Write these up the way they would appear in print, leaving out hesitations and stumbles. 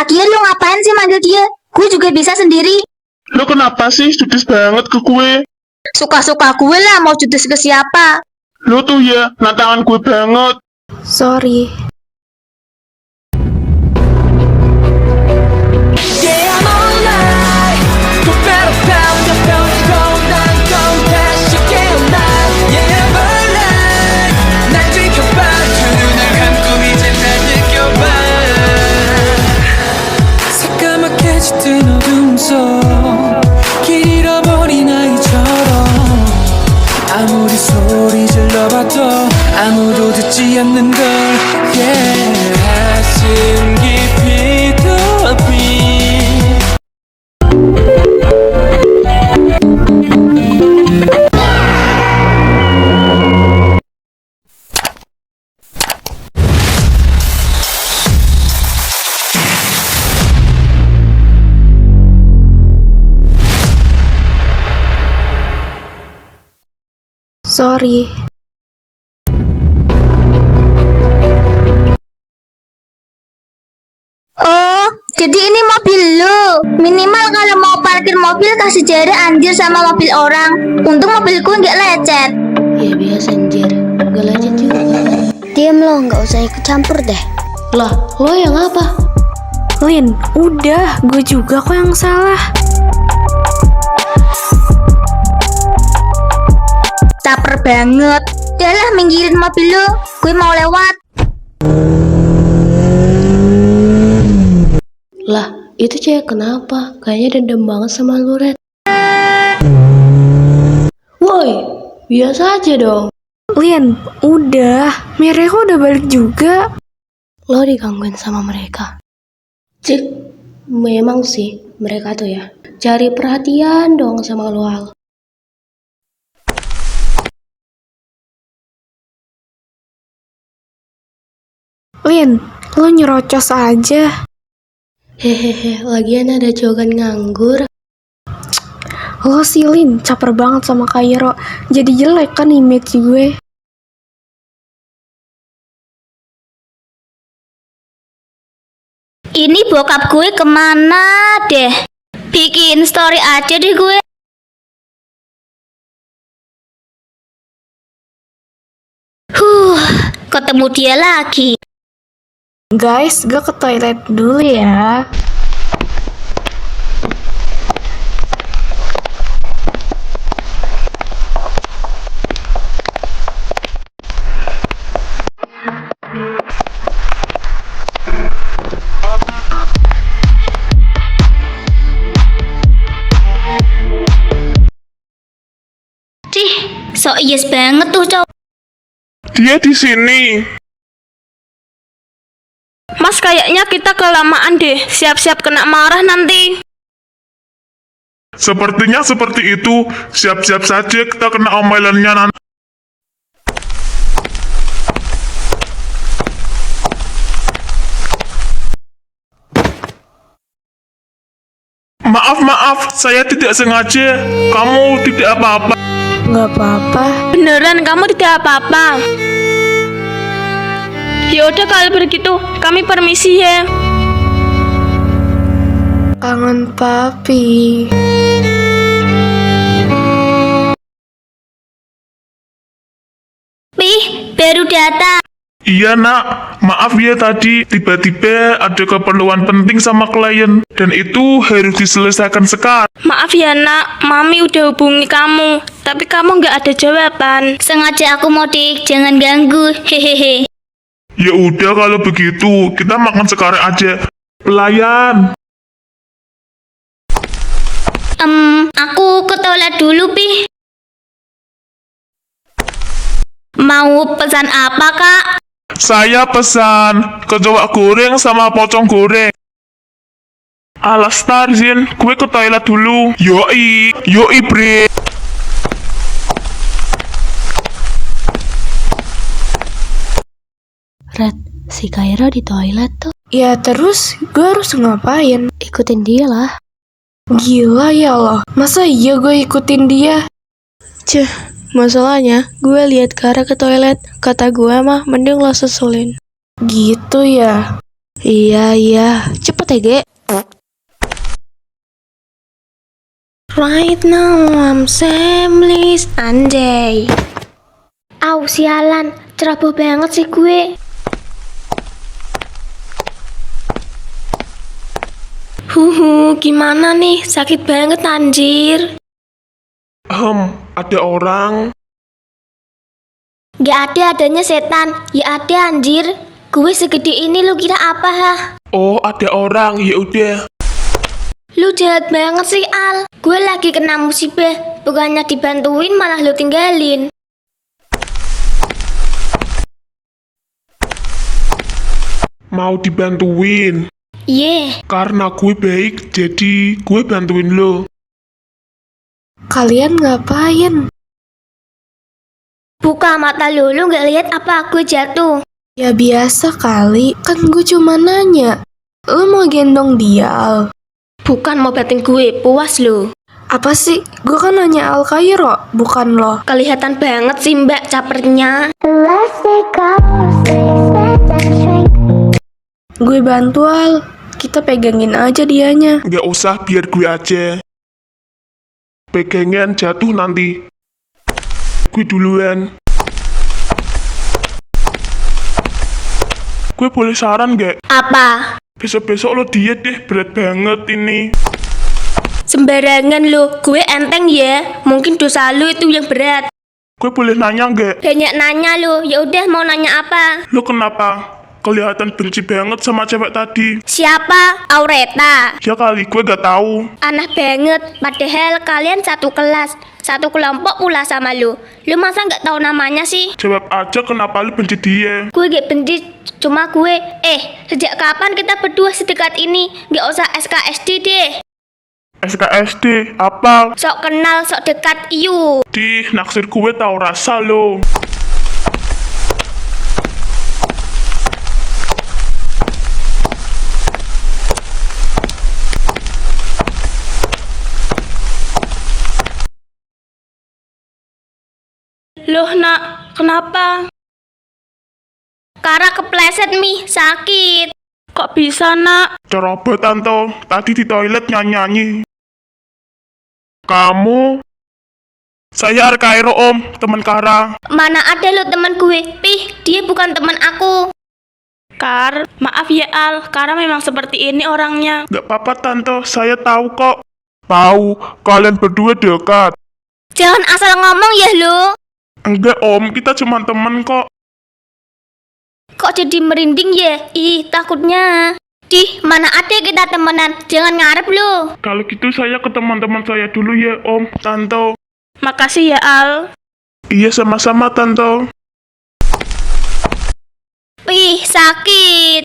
Lagian lu ngapain sih manggil dia? Gue juga bisa sendiri. Lo kenapa sih judes banget ke gue? Suka-suka gue lah mau judes ke siapa. Lo tuh ya nantangan gue banget. Sorry. 짙은 어둠 속 길 잃어버린 아이처럼 아무리 소리 질러봐도 아무도 듣지 않는 걸 yeah. 가슴 깊이 더비 Sorry. Oh, jadi ini mobil lu. Minimal kalau mau parkir mobil kasih jarak anjir sama mobil orang. Untung mobilku nggak lecet. Ya biasa anjir, gak lecet juga. Diam lo, nggak usah ikut campur deh. Lah, lo yang apa? Lin, udah, gue juga kok yang salah. Caper banget. Udahlah minggirin mobil lu. Gue mau lewat. Lah, itu cewek kenapa? Kayaknya dendam banget sama lu, Red. Woi, biasa aja dong. Lin, udah, Mireko udah balik juga. Lo digangguin sama mereka. Cik, memang sih mereka tuh ya cari perhatian dong sama lo, Al. Lin, lo nyerocos aja. Hehehe, lagian ada jogan nganggur. Lo sih Lin, caper banget sama Kairo. Jadi jelek kan image gue. Ini bokap gue kemana deh? Bikin story aja deh gue. Ketemu dia lagi. Guys, gue ke toilet dulu ya. Cih, so yes banget tuh cowok. Dia di sini. Mas, kayaknya kita kelamaan deh. Siap-siap kena marah nanti. Sepertinya seperti itu. Siap-siap saja kita kena omelannya nanti. Maaf, saya tidak sengaja. Kamu tidak apa-apa. Nggak apa-apa. Beneran kamu tidak apa-apa. Ya udah kalau begitu, kami permisi ya. Kangen papi. Pih, baru datang. Iya nak, maaf ya tadi tiba-tiba ada keperluan penting sama klien dan itu harus diselesaikan sekarang. Maaf ya nak, mami udah hubungi kamu, tapi kamu nggak ada jawaban. Sengaja aku modik, jangan ganggu. Hehehe. Ya udah kalau begitu kita makan sekarang aja. Pelayan. Aku ke toilet dulu, Pi. Mau pesan apa, Kak? Saya pesan kecoa goreng sama pocong goreng. Alas Tarzin, gue ke toilet dulu. Yoi bre. Red, si Kairo di toilet tuh. Ya terus, gue harus ngapain? Ikutin dia lah. Gila ya lo, masa iya gue ikutin dia? Masalahnya, gue lihat Kara ke toilet. Kata gue mah, mending lo susulin. Gitu ya. Iya, cepet ya, Ge. Right now I'm shameless, anjay. Au sialan, ceroboh banget sih gue. Gimana nih? Sakit banget anjir. Ada orang. Gak ada adanya setan. Ya ada anjir. Gue segede ini lu kira apa ha? Oh, ada orang. Ya udah. Lu jahat banget sih Al. Gue lagi kena musibah. Bukannya dibantuin malah lu tinggalin. Mau dibantuin. Karena gue baik, jadi gue bantuin lo. Kalian ngapain? Buka mata lu gak lihat apa gue jatuh. Ya biasa kali, kan gue cuma nanya. Lu mau gendong dia, Al? Bukan mau batin gue, puas lu. Apa sih? Gue kan nanya Al Kairo, bukan lo. Kelihatan banget sih mbak capernya. Gue bantu Al. Kita pegangin aja dianya. Nggak usah, biar gue aja. Pegangan jatuh nanti. Gue duluan. Gue boleh saran nggak? Apa? Besok-besok lo diet deh, berat banget ini. Sembarangan lu, gue enteng ya. Mungkin dosa lu itu yang berat. Gue boleh nanya nggak? Banyak nanya lu. Ya udah mau nanya apa? Lo kenapa? Kelihatan benci banget sama cewek tadi. Siapa? Aureta. Ya kali, gue gak tahu. Aneh banget. Padahal kalian satu kelas, satu kelompok pula sama lu. Lu masa nggak tahu namanya sih? Jawab aja kenapa lo benci dia. Gue gak benci, cuma gue. Sejak kapan kita berdua sedekat ini? Gak usah SKSD deh. SKSD, apa? Sok kenal, sok dekat, iu. Di naksir gue tau rasa lo. Loh nak, kenapa? Kara kepleset mi, sakit. Kok bisa nak? Coba Tanto, tadi di toilet nyanyi-nyanyi. Kamu? Saya Arkairo om, teman Kara. Mana ada lo teman gue? Pih, dia bukan teman aku. Kar, maaf ya Al, Kara memang seperti ini orangnya. Gak apa-apa Tanto, saya tahu kok. Tahu, kalian berdua dekat. Jangan asal ngomong ya lo. Enggak om, kita cuma temen kok. Kok jadi merinding ya? Ih, takutnya. Dih, mana ada kita temenan? Jangan ngarep lo. Kalau gitu saya ke teman-teman saya dulu ya om, Tanto. Makasih ya Al. Iya sama-sama Tanto. Pih, sakit.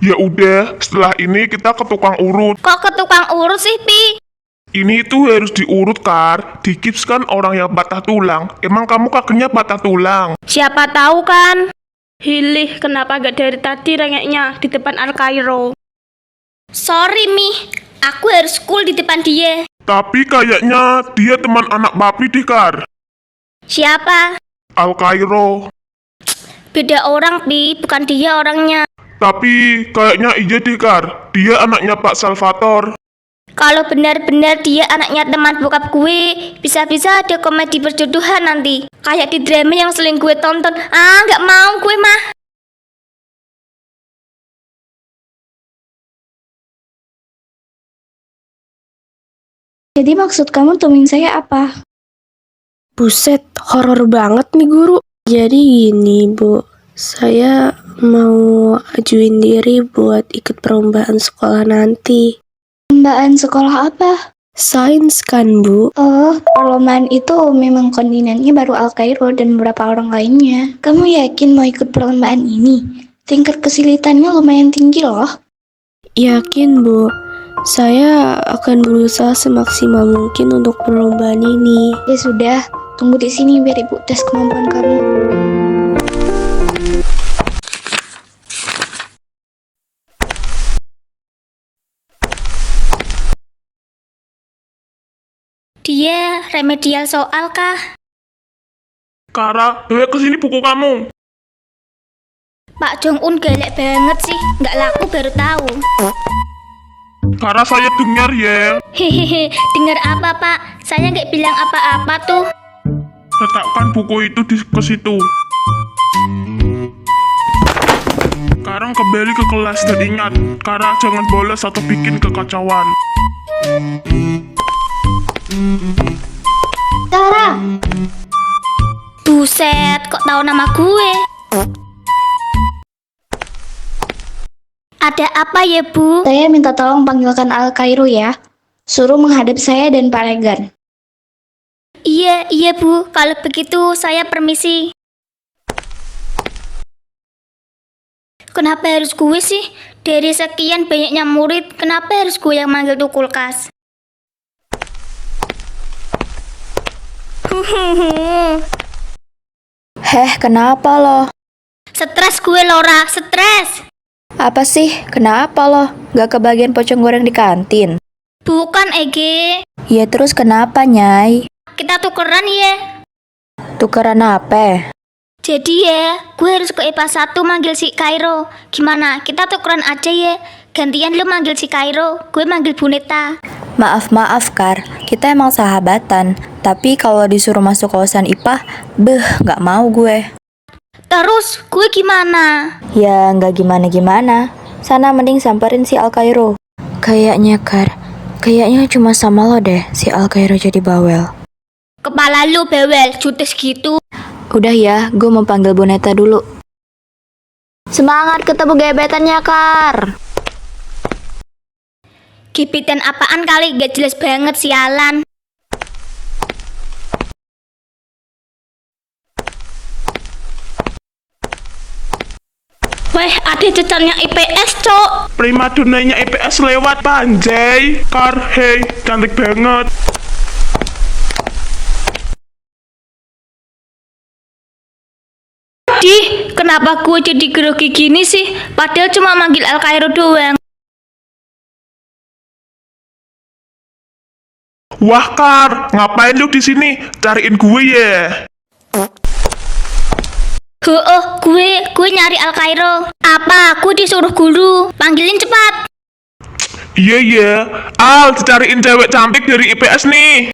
Ya udah, setelah ini kita ke tukang urut. Kok ke tukang urut sih, Pi? Ini tuh harus diurut Kar. Digips kan orang yang patah tulang. Emang kamu kakinya patah tulang? Siapa tahu kan? Hilih, kenapa gak dari tadi rengeknya di depan Al Kairo? Sorry, Mi. Aku harus cool di depan dia. Tapi kayaknya dia teman anak papi deh Kar. Siapa? Al Kairo. Beda orang, Pi. Bukan dia orangnya. Tapi kayaknya iya deh Kar. Dia anaknya Pak Salvator. Kalau benar-benar dia anaknya teman bokap gue, bisa-bisa ada komedi perjodohan nanti. Kayak di drama yang sering gue tonton. Nggak mau gue mah. Jadi maksud kamu temuin saya apa? Buset, horor banget nih guru. Jadi gini Bu, saya mau ajuin diri buat ikut perlombaan sekolah nanti. Perlombaan sekolah apa? Sains kan Bu? Oh, perlombaan itu memang koordinatnya baru Al Kairo dan beberapa orang lainnya. Kamu yakin mau ikut perlombaan ini? Tingkat kesulitannya lumayan tinggi loh. Yakin Bu, saya akan berusaha semaksimal mungkin untuk perlombaan ini. Ya sudah, tunggu di sini biar ibu tes kemampuan kamu. Dia remedial soal kah? Kara, bawa ke sini buku kamu. Pak Jong-un galak banget sih, nggak laku baru tahu. Karena saya dengar ya. Hehehe, dengar apa Pak? Saya nggak bilang apa-apa tuh. Letakkan buku itu ke situ. Sekarang kembali ke kelas dan ingat, Kara jangan bolos atau bikin kekacauan. Kara, Buset, kok tahu nama gue? Ada apa ya, Bu? saya minta tolong panggilkan Al Kairo ya. Suruh menghadap saya dan Pak Regan. Iya, Bu. Kalau begitu, saya permisi. Kenapa harus gue sih? Dari sekian banyaknya murid, kenapa harus gue yang manggil tuh kulkas? Heh, kenapa lo? Stres gue, Laura. Stres. Apa sih? Kenapa lo? Gak kebagian pocong goreng di kantin? Bukan, Ege. Ya terus kenapa, Nyai? Kita tukeran ya. Tukeran apa? Jadi ya, gue harus ke IPA 1 manggil si Kairo. Gimana? Kita tukeran aja ya. Gantian lu manggil si Kairo, gue manggil Buneta. Maaf, Kar. Kita emang sahabatan. Tapi kalau disuruh masuk kawasan IPA, gak mau gue. Terus, gue gimana? Ya, gak gimana-gimana. Sana mending samperin si Al Kairo. Kayaknya, Kar. Kayaknya cuma sama lo deh si Al Kairo jadi bawel. Kepala lu bawel, judes gitu. Udah ya, gue mau panggil Boneta dulu. Semangat ketemu gebetannya, Kar. Gebetan apaan kali, gak jelas banget sialan. Weh, ada cecarnya IPS, Cok. Primadonanya IPS lewat, Panjay. Kar, hey, cantik banget. Dih, kenapa gue jadi grogi gini sih? Padahal cuma manggil Al Kairo doang. Wah, Kar, ngapain lu di sini? Cariin gue ya. Gue nyari Al Kairo. Apa? Aku disuruh guru. Panggilin cepat. Iya. Al, dicariin cewek cantik dari IPS nih.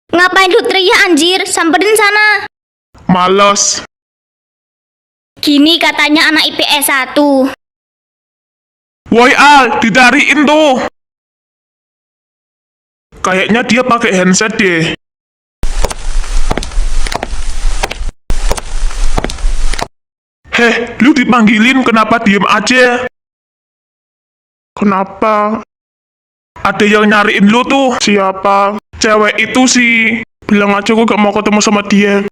Ngapain lu teriak anjir? Samperin sana. Males. Gini katanya anak IPS 1. Woi, Al, dicariin tuh. Kayaknya dia pakai handset deh. Heh, lu dipanggilin kenapa diem aja? Kenapa? Ada yang nyariin lu tuh. Siapa? Cewek itu sih. Bilang aja gue gak mau ketemu sama dia.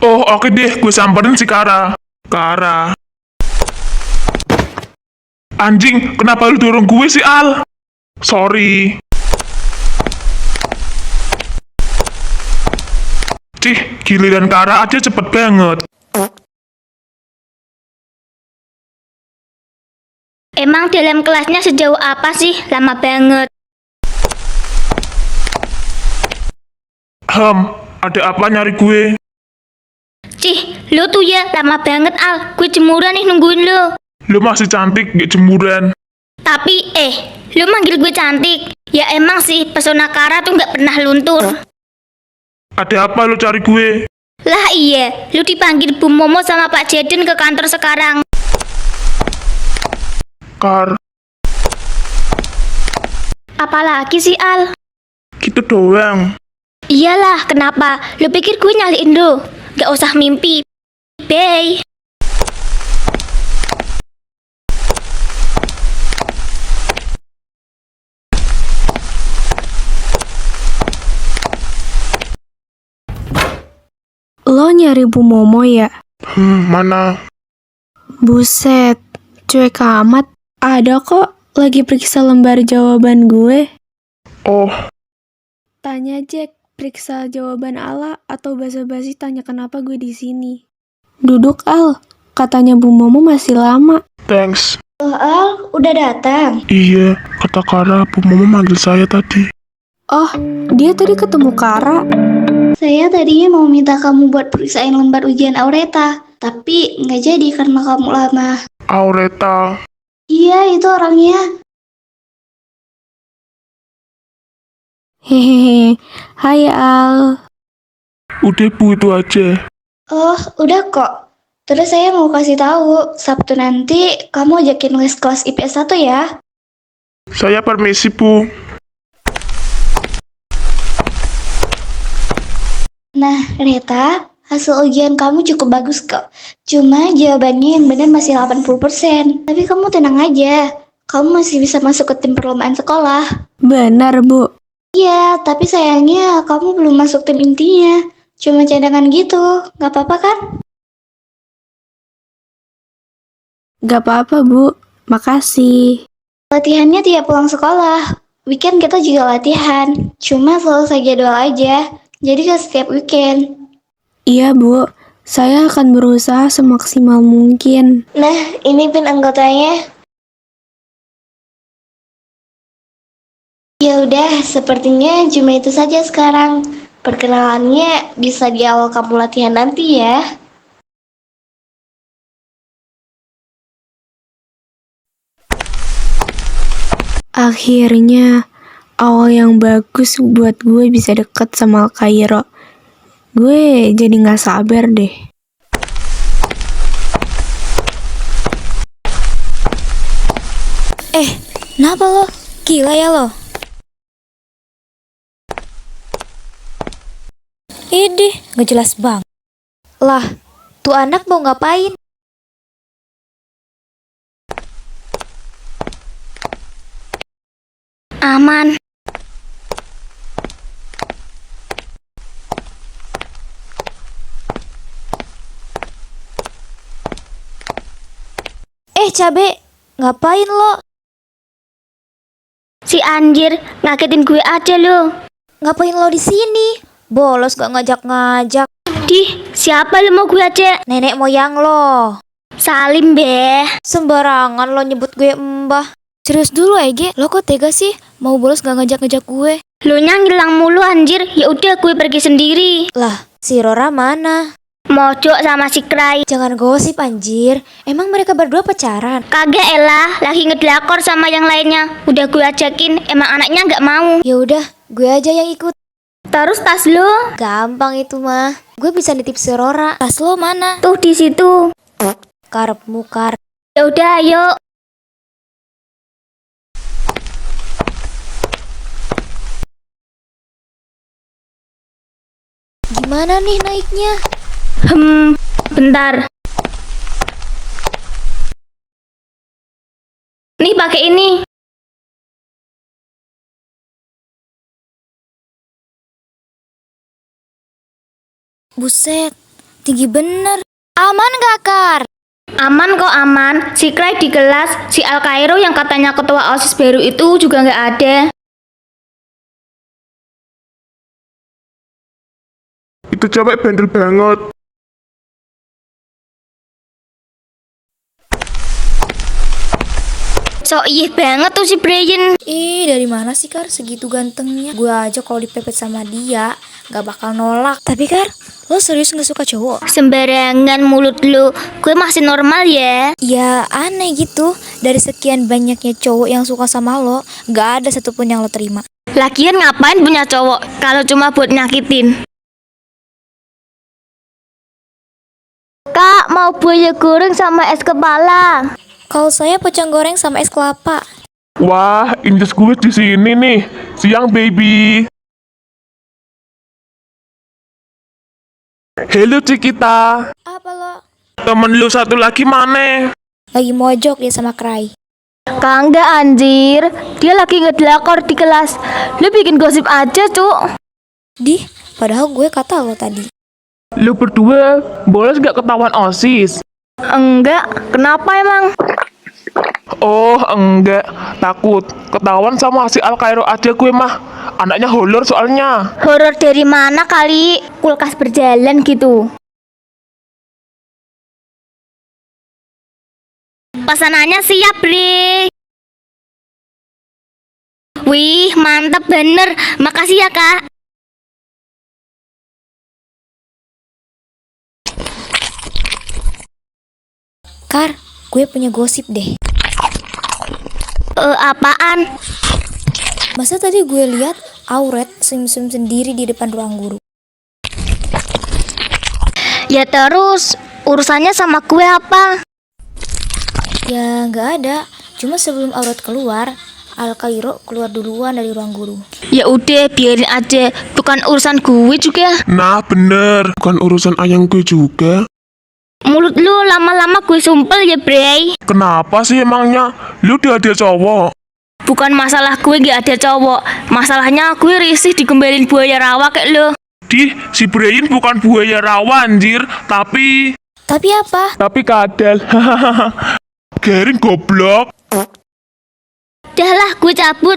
Oh, oke deh, gue samperin si Kara. Kara. Anjing, kenapa lu dorong gue sih, Al? Sorry. Cih, giliran Kara aja cepet banget. Emang dalam kelasnya sejauh apa sih? Lama banget. Ada apa nyari gue? Cih, lu tuh ya lama banget Al. Gue jemuran nih nungguin lu. Lu masih cantik, gak jemuran. Tapi lu manggil gue cantik. Ya emang sih, pesona Kara tuh gak pernah luntur. Ada apa lu cari gue? Lah iya, lu dipanggil Bu Momo sama Pak Jaden ke kantor sekarang. Kar, Apalagi sih Al? gitu doang. Iyalah, kenapa? Lu pikir gue nyaliin lu? Gak usah mimpi. Bye. Lo nyari Bu Momo ya? Mana? Buset, cuek amat. Ada kok, lagi periksa lembar jawaban gue. Oh, Tanya Jack, periksa jawaban Ala atau basa-basi tanya kenapa gue di sini. Duduk Al, katanya Bu Momo masih lama. thanks. Oh, Al, udah datang. Iya, kata Kara, Bu Momo manggil saya tadi. Oh, dia tadi ketemu Kara. Saya tadinya mau minta kamu buat periksain lembar ujian Aureta, Tapi nggak jadi karena kamu lama. Aureta. Iya, itu orangnya. Hehehe. Hai Al. Udah Bu, itu aja. Oh, udah kok. Terus saya mau kasih tahu, Sabtu nanti kamu ajakin les kelas IPS 1 ya. Saya permisi Bu. Nah, Reta, hasil ujian kamu cukup bagus kok. Cuma jawabannya yang benar masih 80%. Tapi kamu tenang aja. Kamu masih bisa masuk ke tim perlombaan sekolah. Benar, Bu. Iya, tapi sayangnya kamu belum masuk tim intinya. Cuma cadangan gitu. Gak apa-apa kan? Gak apa-apa, Bu. Makasih. Latihannya tiap pulang sekolah. Weekend kita juga latihan. Cuma selesai jadwal aja. Jadi gak setiap weekend. Iya, Bu. Saya akan berusaha semaksimal mungkin. Nah, ini pin anggotanya. Ya udah, sepertinya cuma itu saja sekarang. Perkenalannya bisa di awal kamu latihan nanti ya. Akhirnya, awal yang bagus buat gue bisa deket sama Alkairo. Gue jadi gak sabar deh. Kenapa lo? Gila ya lo? Idih, gak jelas bang. Lah, tuh anak mau ngapain? Aman. Cabe, ngapain lo? Si anjir, ngagetin gue aja lo. Ngapain lo di sini? Bolos gak ngajak-ngajak. Dih, siapa lo mau gue aja? Nenek moyang lo. Salim be. Sembarangan lo nyebut gue mbah. Serius dulu Ege, lo kok tega sih? Mau bolos gak ngajak-ngajak gue? Lo ngilang mulu anjir. Ya udah gue pergi sendiri. Lah, si Rora mana? Mojok sama si Krai. Jangan gosip anjir. Emang mereka berdua pacaran? Kagak elah, lagi ngedlakor sama yang lainnya. Udah gue ajakin, emang anaknya nggak mau. Ya udah, gue aja yang ikut. Terus tas lo? Gampang itu mah. Gue bisa nitip si Rora. Tas lo mana? Tuh di situ. Karepmu kar. Ya udah, ayo. Gimana nih naiknya? Bentar. Nih pakai ini. Buset, tinggi bener. Aman gak Kar? Aman kok aman. Si Krai di kelas, si Alkairo yang katanya ketua OSIS baru itu juga nggak ada. Itu cewek bandel banget. So iya banget tuh si Brian. Ih, dari mana sih Kar segitu gantengnya? Gue aja kalau dipepet sama dia gak bakal nolak. Tapi Kar, lo serius gak suka cowok? Sembarangan mulut lu. Gue masih normal ya. Ya aneh gitu. Dari sekian banyaknya cowok yang suka sama lo, gak ada satupun yang lo terima. Lagian ngapain punya cowok kalau cuma buat nyakitin? Kak, mau buaya goreng sama es kepala. Kalau saya pecel goreng sama es kelapa. Wah, injes gue di sini nih. Siang baby. Halo Cikita. Apa lo? Temen lu satu lagi mana? Lagi mojok dia sama Krai. Kagak anjir. Dia lagi ngedlakor di kelas. Lu bikin gosip aja, Cuk. Dih, padahal gue kata lo tadi. Lu berdua bolos gak ketahuan OSIS? Enggak. Kenapa emang? Oh enggak, takut ketahuan sama si Alkairo aja gue mah. Anaknya horor soalnya. Horor dari mana kali? Kulkas berjalan gitu. Pesanannya siap, Bre. Wih, mantap bener. Makasih ya, Kak. Kar, gue punya gosip deh. Apaan? Masa tadi gue lihat Auret senyum-senyum sendiri di depan ruang guru. Ya terus, urusannya sama gue apa? Ya nggak ada, cuma sebelum Auret keluar, Al-Kairo keluar duluan dari ruang guru. Ya udah, biarin aja. Bukan urusan gue juga. Nah bener, bukan urusan ayang gue juga. Mulut lu lama-lama gue sumpel ya, Bray. Kenapa sih emangnya? Lu udah ada cowok? Bukan masalah gue gak ada cowok. Masalahnya gue risih digembelin buaya rawa kayak lo. Si Brian bukan buaya rawa anjir, tapi Tapi apa? kadal. Garing goblok. Dah lah, gue cabut.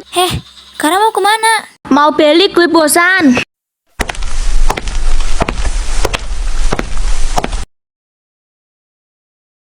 Karena mau kemana? Mau balik, gue bosan.